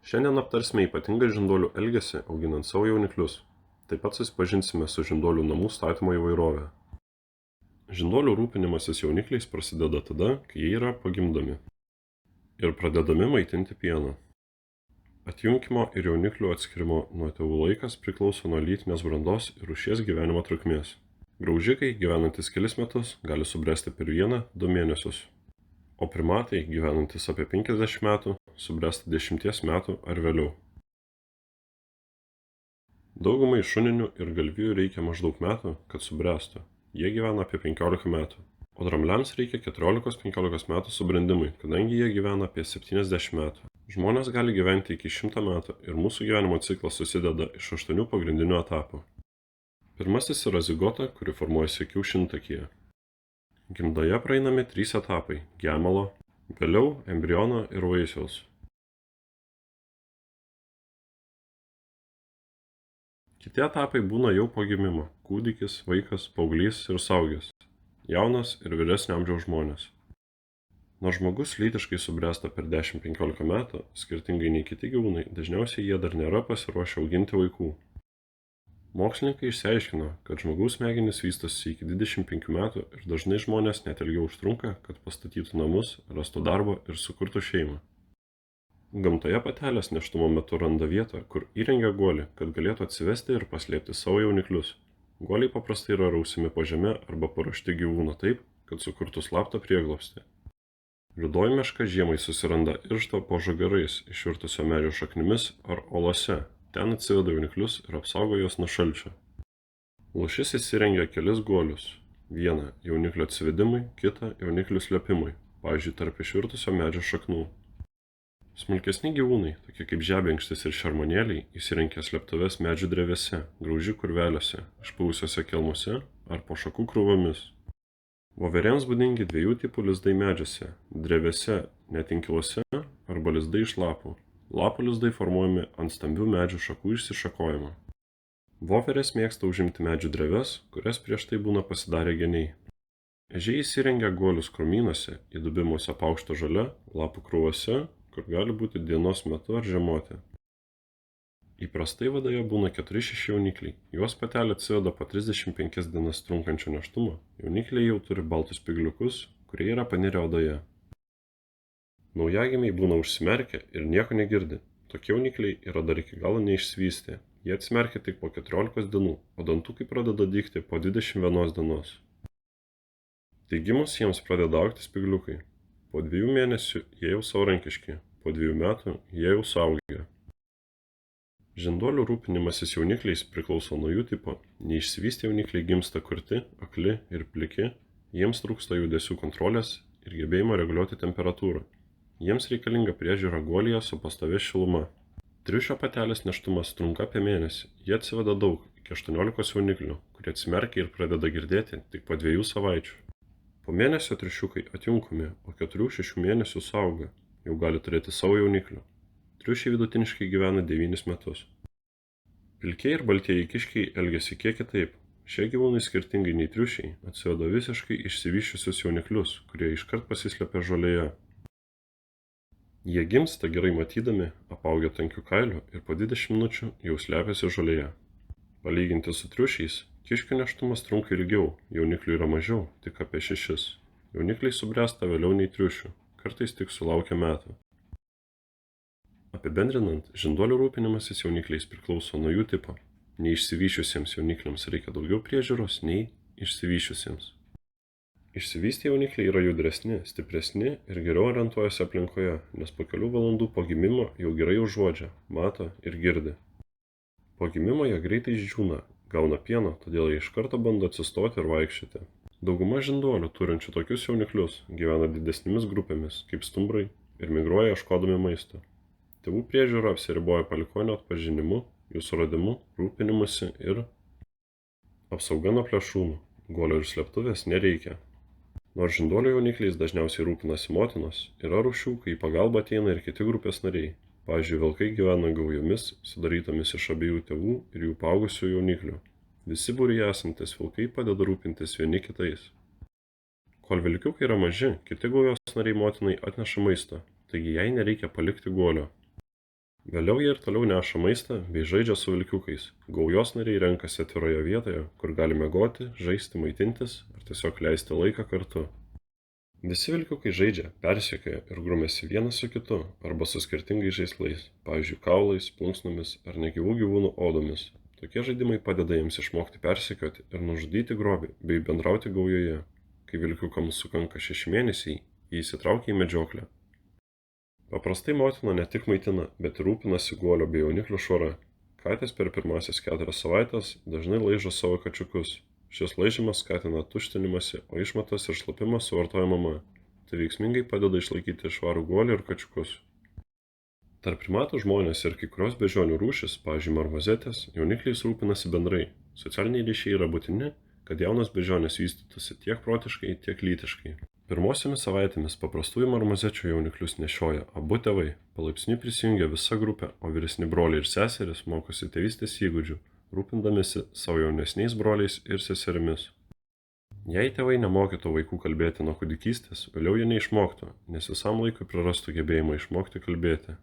Šiandien aptarsime ypatingą žinduolių elgesį auginant savo jauniklius. Taip pat susipažinsime su žinduolių namų statymo įvairove. Žinduolių rūpinimasis jaunikliais prasideda tada, kai jie yra pagimdomi ir pradedami maitinti pienu. Atjunkimo ir jauniklių atskirimo nuo tėvų laikas priklauso nuo lytinės brandos ir rūšies gyvenimo trukmės. Graužikai, gyvenantis kelis metus, gali subręsti per 1–2 mėnesius, o primatai, gyvenantis apie 50 metų, subręsta 10 metų ar vėliau. Daugumai šuninių ir galvijų reikia maždaug metų, kad subręstų. Jie gyvena apie 15 metų. O drambliams reikia 14–15 metų subrendimui, kadangi jie gyvena apie 70 metų. Žmonės gali gyventi iki 100 metų ir mūsų gyvenimo ciklas susideda iš 8 pagrindinių etapų. Pirmasis yra zigota, kuri formuojasi kiaušintakyje. Gimdoje praeinami 3 etapai – gemalo, vėliau embriono ir vaisiaus. Kiti etapai būna jau po gimimo – kūdikis, vaikas, paauglys ir suaugęs, jaunas ir vyresnio amžiaus žmonės. Nors žmogus lytiškai subręsta per 10–15 metų, skirtingai nei kiti gyvūnai, dažniausiai jie dar nėra pasiruošę auginti vaikų. Mokslininkai išsiaiškino, kad žmogaus smegenys vystosi iki 25 metų ir dažnai žmonės net ilgiau užtrunka, kad pastatytų namus, rastų darbą ir sukurtų šeimą. Gamtoje patelės nėštumo metu randa vietą, kur įrengia guolį, kad galėtų atsivesti ir paslėpti savo jauniklius. Guoliai paprastai yra rausimi po žeme arba paruošti gyvūno taip, kad sukurtų slaptą prieglobstį. Juodoji meška žiemai susiranda irštą po žagarais, išvirtusio medžio šaknimis ar olose. Ten atsiveda jauniklius ir apsaugo juos nuo šalčio. Lūšis įsirengia kelis guolius. Vieną jauniklio atsivedimui, kitą jauniklių slėpimui, pavyzdžiui, tarp išvirtusio medžio šaknų. Smulkesni gyvūnai, tokie kaip žebenkštis ir šermuonėliai, įsirengia slėptuves medžių drevėse, graužikų urveliuose, išpuvusiuose kelmuose ar po šakų krūvomis. Voverėms būdingi 2 tipų lizdai medžiuose – drevėse, netinkiluose arba lizdai iš lapų. Lapų lizdai formuojami ant stambių medžių šakų išsišakojimo. Voverės mėgsta užimti medžių dreves, kurias prieš tai būna pasidarę geniai. Ežiai įsirengia guolius krūmynuose, įdubimuose paukšto žole, lapų krūvose, kur gali būti dienos metu ar žiemoti. Įprastai vadoje būna 4–6 jaunikliai. Juos patelė atsiveda po 35 dienas trunkančio nėštumo. Jaunikliai jau turi baltus spygliukus, kurie yra panirę odoje. Naujagimiai būna užsimerkę ir nieko negirdi. Tokie jaunikliai yra dar iki galo neišsivystę. Jie atsimerkia tik po 14 dienų, o dantukai pradeda dygti po 21 dienos. Tai gimus jiems pradeda augti spygliukai. Po 2 mėnesių jie jau savarankiški, po 2 metų jie jau suaugę. Žinduolių rūpinimasis jaunikliais priklauso nuo jų tipo. Neišsivystę jaunikliai gimsta kurti, akli ir pliki, jiems trūksta judesių kontrolės ir gebėjimo reguliuoti temperatūrą. Jiems reikalinga priežiūra guolyje su pastovia šiluma. Triušio patelės nėštumas trunka apie mėnesį. Jie atsiveda daug, iki 18 jauniklių, kurie atsimerkia ir pradeda girdėti tik po 2 savaičių. Po mėnesio triušiukai atjunkami, o 4–6 mėnesių suauga, jau gali turėti savo jauniklių. Triušiai vidutiniškai gyvena 9 metus. Pilkieji ir baltieji kiškiai elgiasi kiek kitaip. Šie gyvūnai skirtingai nei triušiai atsiveda visiškai išsivysčiusius jauniklius, kurie iškart pasislepia žolėje. Jie gimsta gerai matydami, apaugę tankiu kailiu ir po 20 minučių jau slepiasi žolėje. Palyginti su triušiais, kiškių nėštumas trunka ilgiau, jauniklių yra mažiau, tik apie 6. Jaunikliai subręsta vėliau nei triušių, kartais tik sulaukia metų. Apibendrinant, žinduolių rūpinimasis jaunikliais priklauso nuo jų tipo. Neišsivysčiusiems jaunikliams reikia daugiau priežiūros nei išsivysčiusiems. Išsivystę jaunikliai yra judresni, stipresni ir geriau orientuojasi aplinkoje, nes po kelių valandų po gimimo jau gerai užuodžia, mato ir girdi. Po gimimo jie greitai išdžiūna, gauna pieno, todėl jie iš karto bando atsistoti ir vaikščioti. Dauguma žinduolių turinčių tokius jauniklius gyvena didesnėmis grupėmis, kaip stumbrai, ir migruoja ieškodami maisto. Tėvų priežiūra apsiriboja palikuonio atpažinimu, jų suradimu, rūpinimusi ir apsauga nuo plėšrūnų. Guolio ir slėptuvės nereikia. Nors žinduolių jaunikliais dažniausiai rūpinasi motinos, yra rūšių, kai į pagalbą ateina ir kiti grupės nariai. Pavyzdžiui, vilkai gyvena gaujomis, sudarytomis iš abiejų tėvų ir jų paaugusių jauniklių. Visi būryje esantis vilkai padeda rūpintis vieni kitais. Kol vilkiukai yra maži, kiti gaujos nariai motinai atneša maisto, taigi jai nereikia palikti guolio. Vėliau jie ir toliau neša maistą bei žaidžia su vilkiukais. Gaujos nariai renkasi atviroje vietoje, kur gali miegoti, žaisti, maitintis ar tiesiog leisti laiką kartu. Visi vilkiukai žaidžia, persekioja ir grumiasi vienas su kitu arba su skirtingais žaislais, pavyzdžiui, kaulais, plunksnomis ar negyvų gyvūnų odomis. Tokie žaidimai padeda jiems išmokti persekioti ir nužudyti grobį bei bendrauti gaujoje. Kai vilkiukams sukanka 6 mėnesiai, jie įsitraukia į medžioklę. Paprastai motina ne tik maitina, bet ir rūpinasi guolio bei jauniklių švara. Katės per pirmąsias 4 savaitės dažnai laižo savo kačiukus. Šis laižymas skatina tuštinimąsi, o išmatas ir šlapimą suvartoja mama. Tai veiksmingai padeda išlaikyti švarų guolį ir kačiukus. Tarp primatų žmonės ir kai kurios beždžionių rūšys, pavyzdžiui marmozetės, jaunikliais rūpinasi bendrai. Socialiniai ryšiai yra būtini, kad jaunos beždžionės vystytųsi tiek protiškai, tiek lytiškai. Pirmosiomis savaitėmis paprastųjų marmozečių jauniklius nešioja abu tėvai. Palaipsniui prisijungia visa grupė, o vyresni broliai ir seserys mokosi tėvystės įgūdžių, rūpindamisi savo jaunesniais broliais ir seserimis. Jei tėvai nemokytų vaikų kalbėti nuo kūdikystės, vėliau jie neišmoktų, nes visam laikui prarastų gebėjimą išmokti kalbėti.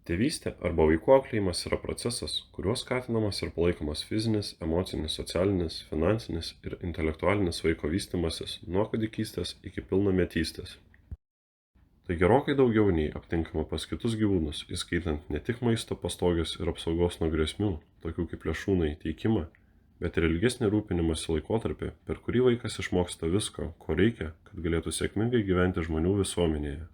Tėvystė arba vaikų auklėjimas yra procesas, kuriuo skatinamas ir palaikomas fizinis, emocinis, socialinis, finansinis ir intelektualinis vaiko vystymasis nuo kūdikystės iki pilnametystės. Tai gerokai daugiau nei aptinkama pas kitus gyvūnus, įskaitant ne tik maisto, pastogės ir apsaugos nuo grėsmių, tokių kaip plėšrūnai, teikimą, bet ir ilgesnį rūpinimąsi laikotarpį, per kurį vaikas išmoksta visko, ko reikia, kad galėtų sėkmingai gyventi žmonių visuomenėje.